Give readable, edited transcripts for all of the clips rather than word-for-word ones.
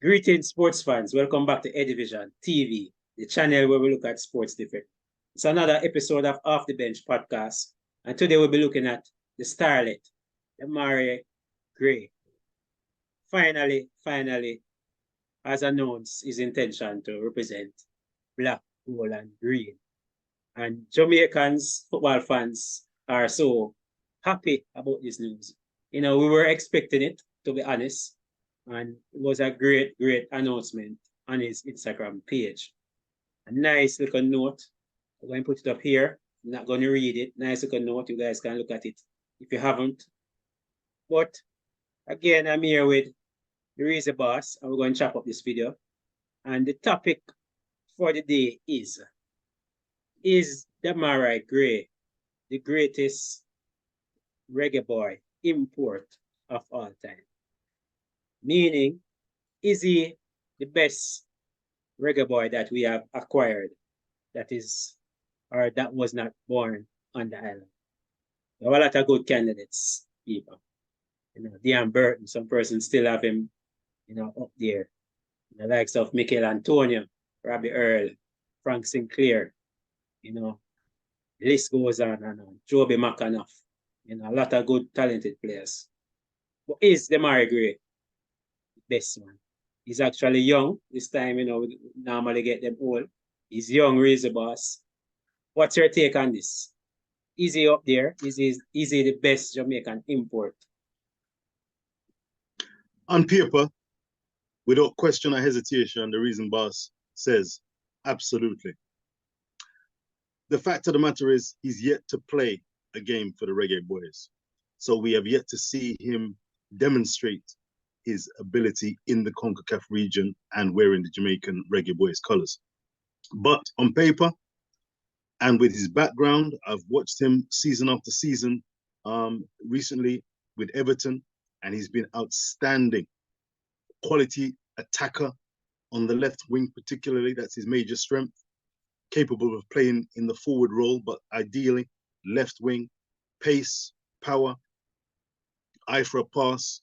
Greetings, sports fans. Welcome back to Edivision TV, the channel where we look at sports different. It's another episode of Off the Bench podcast. And today we'll be looking at the starlet, Demarai Gray. Finally, has announced his intention to represent black, gold, and green. And Jamaicans, football fans, are so happy about this news. You know, we were expecting it, to be honest. And it was a great announcement on his Instagram page. A nice little note. I'm going to put it up here. I'm not going to read it. Nice little note. You guys can look at it if you haven't. But again, I'm here with the Razor Boss, and we're going to chop up this video. And the topic for the day is Demarai Gray the greatest reggae boy import of all time? Meaning, is he the best reggae boy that we have acquired that is, or that was not born on the island? There are a lot of good candidates, people. You know, Dean Burton, some persons still have him, you know, up there. The likes of Michael Antonio, Robbie Earl, Frank Sinclair, you know, the list goes on and on. Joby McAnuff, you know, a lot of good, talented players. But is Demarai Gray best one? He's actually young. This time, you know, we normally get them old. He's young, Razor Boss. What's your take on this? Is he up there? Is he the best Jamaican import? On paper, without question or hesitation, the Reason Boss says absolutely. The fact of the matter is he's yet to play a game for the Reggae Boys. So we have yet to see him demonstrate his ability in the CONCACAF region and wearing the Jamaican Reggae Boys colors. But on paper, and with his background, I've watched him season after season recently with Everton, and he's been outstanding. Quality attacker on the left wing particularly, that's his major strength. Capable of playing in the forward role, but ideally left wing, pace, power, eye for a pass,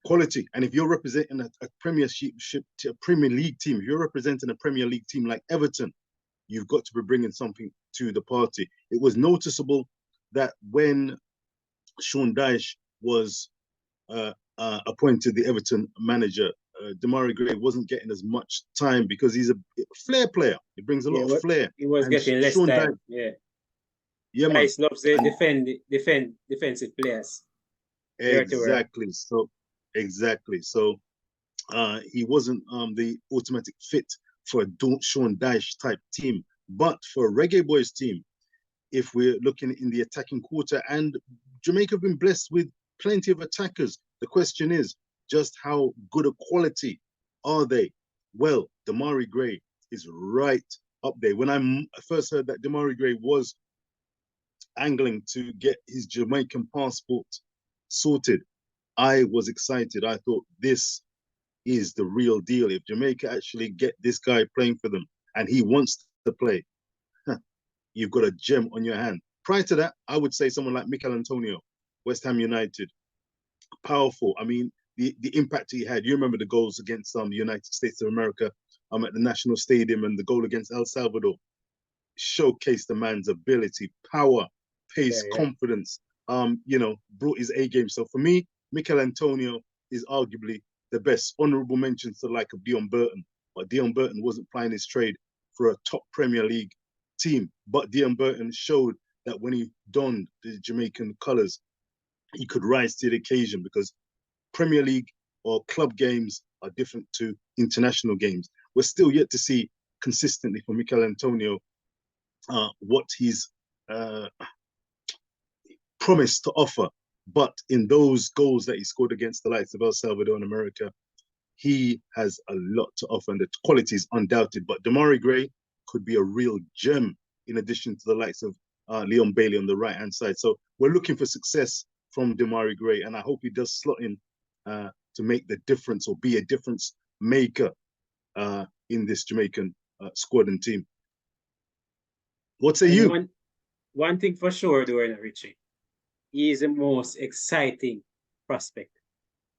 quality. And if you're representing a Premier League team, if you're representing a Premier League team like Everton, you've got to be bringing something to the party. It was noticeable that when Sean Dyche was appointed the Everton manager, Demarai Gray wasn't getting as much time because he's a flair player. He brings a lot of flair. He was getting less time. Dyche, yeah, man. Dyche loves the defensive players. Exactly. So he wasn't the automatic fit for a Sean Dyche type team. But for a Reggae Boys team, if we're looking in the attacking quarter, and Jamaica have been blessed with plenty of attackers, the question is just how good a quality are they? Well, Demarai Gray is right up there. When I first heard that Demarai Gray was angling to get his Jamaican passport sorted, I was excited. I thought this is the real deal. If Jamaica actually get this guy playing for them and he wants to play, you've got a gem on your hand. Prior to that, I would say someone like Michael Antonio, West Ham United, powerful. I mean, the impact he had. You remember the goals against the United States of America at the National Stadium, and the goal against El Salvador showcased the man's ability, power, pace, confidence. You know, brought his A game. So for me, Michael Antonio is arguably the best. Honourable mentions to the like of Dean Burton, but Dean Burton wasn't playing his trade for a top Premier League team. But Dean Burton showed that when he donned the Jamaican colours, he could rise to the occasion, because Premier League or club games are different to international games. We're still yet to see consistently from Michael Antonio what he's promised to offer. But in those goals that he scored against the likes of El Salvador and America, he has a lot to offer, and the quality is undoubted. But Demarai Gray could be a real gem in addition to the likes of Leon Bailey on the right-hand side. So we're looking for success from Demarai Gray, and I hope he does slot in to make the difference or be a difference maker in this Jamaican squad and team. What say you? One thing for sure, though, Richie, he is the most exciting prospect.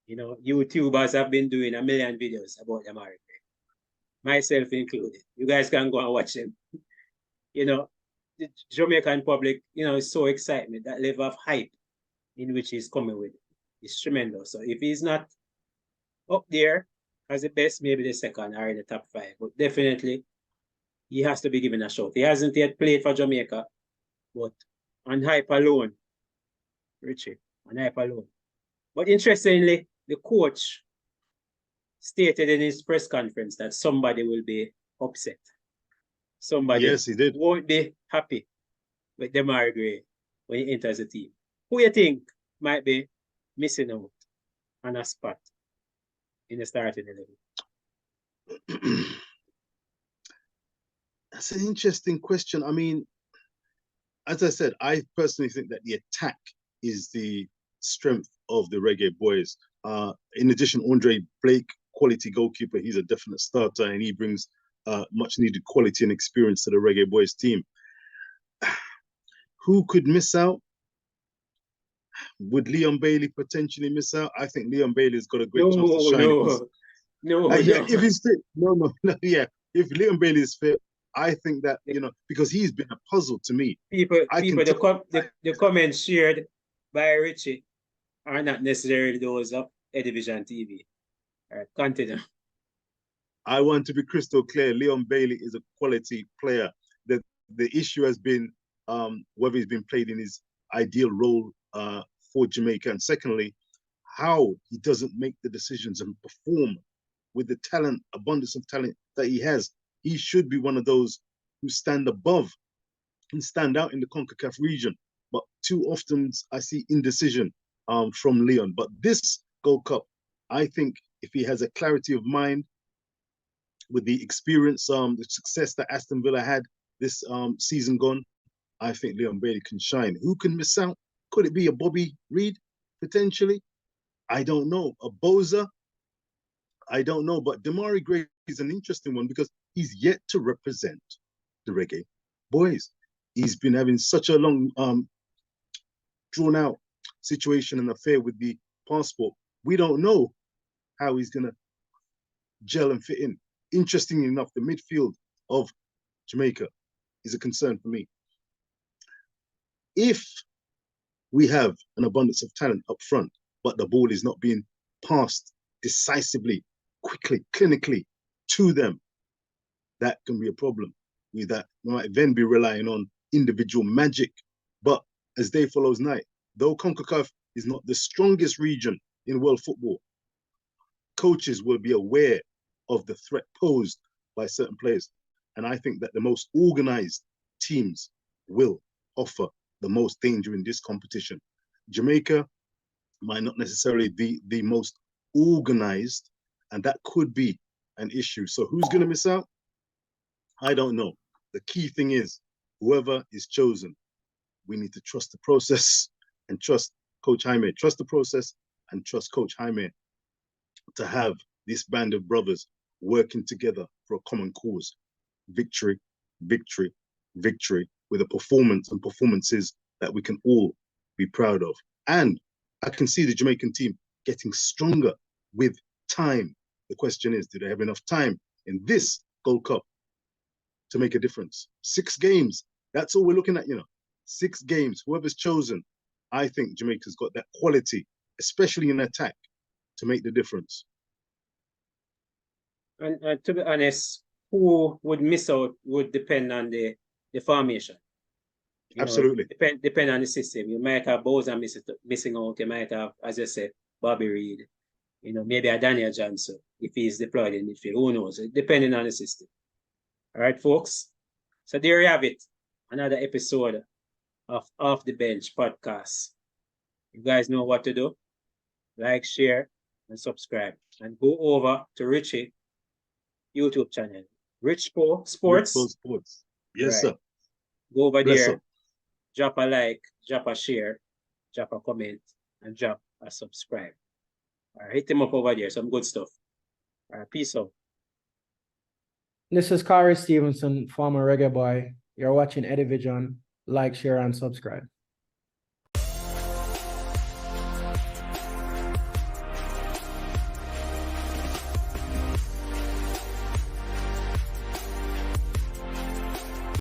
You know, YouTubers have been doing a million videos about Demarai Gray, myself included. You guys can go and watch them. You know, the Jamaican public, you know, is so excitement, that level of hype in which he's coming with is tremendous. So if he's not up there as the best, maybe the second or in the top 5, but definitely he has to be given a shot. He hasn't yet played for Jamaica, but on hype alone, Richie, on hype alone. But interestingly, the coach stated in his press conference that somebody will be upset. Somebody yes, he did. Won't be happy with Demarai Gray when he enters the team. Who you think might be missing out on a spot in the starting 11? That's an interesting question. I mean, as I said, I personally think that the attack is the strength of the Reggae boys. In addition, Andre Blake, quality goalkeeper, he's a definite starter, and he brings much needed quality and experience to the Reggae boys team. Who could miss out? Would Leon Bailey potentially miss out? I think Leon Bailey's got a great chance to shine. No. If he's fit, no, yeah. If Leon Bailey is fit, I think that, you know, because he's been a puzzle to me. The comments shared by Richie are not necessarily those of Edivision TV. All right, continue. I want to be crystal clear. Leon Bailey is a quality player. The issue has been whether he's been played in his ideal role for Jamaica, and secondly, how he doesn't make the decisions and perform with the talent, abundance of talent that he has. He should be one of those who stand above and stand out in the CONCACAF region. But too often I see indecision from Leon. But this Gold Cup, I think if he has a clarity of mind with the experience, the success that Aston Villa had this season gone, I think Leon Bailey can shine. Who can miss out? Could it be a Bobby Reid, potentially? I don't know. A Boza? I don't know. But Demarai Gray is an interesting one because he's yet to represent the Reggae boys. He's been having such a long, drawn-out situation and affair with the passport. We don't know how he's going to gel and fit in. Interestingly enough, the midfield of Jamaica is a concern for me. If we have an abundance of talent up front, but the ball is not being passed decisively, quickly, clinically to them, that can be a problem. With that, we might then be relying on individual magic. But as day follows night, though CONCACAF is not the strongest region in world football, coaches will be aware of the threat posed by certain players. And I think that the most organized teams will offer the most danger in this competition. Jamaica might not necessarily be the most organized, and that could be an issue. So who's going to miss out? I don't know. The key thing is whoever is chosen, we need to trust the process and trust Coach Jaime. Trust the process and trust Coach Jaime to have this band of brothers working together for a common cause. Victory, victory, victory, with a performance and performances that we can all be proud of. And I can see the Jamaican team getting stronger with time. The question is, do they have enough time in this Gold Cup to make a difference? 6 games, that's all we're looking at, 6 games, whoever's chosen. I think Jamaica's got that quality, especially in attack, to make the difference. And to be honest, who would miss out would depend on the formation. Absolutely. Depend on the system. You might have Boza missing out. You might have, as I said, Bobby Reid. Maybe a Daniel Johnson if he's deployed in midfield. Who knows? Depending on the system. All right, folks. So there you have it. Another episode of Off the Bench podcast. You guys know what to do. Like, share, and subscribe. And go over to Richie YouTube channel. Rich Sports. Rich Sports. Yes, right. Sir. Go over there drop a like, drop a share, drop a comment, and drop a subscribe. Hit him up over there, some good stuff. Peace out. This is Kari Stevenson, former reggae boy. You're watching Edivision. Like, share, and subscribe.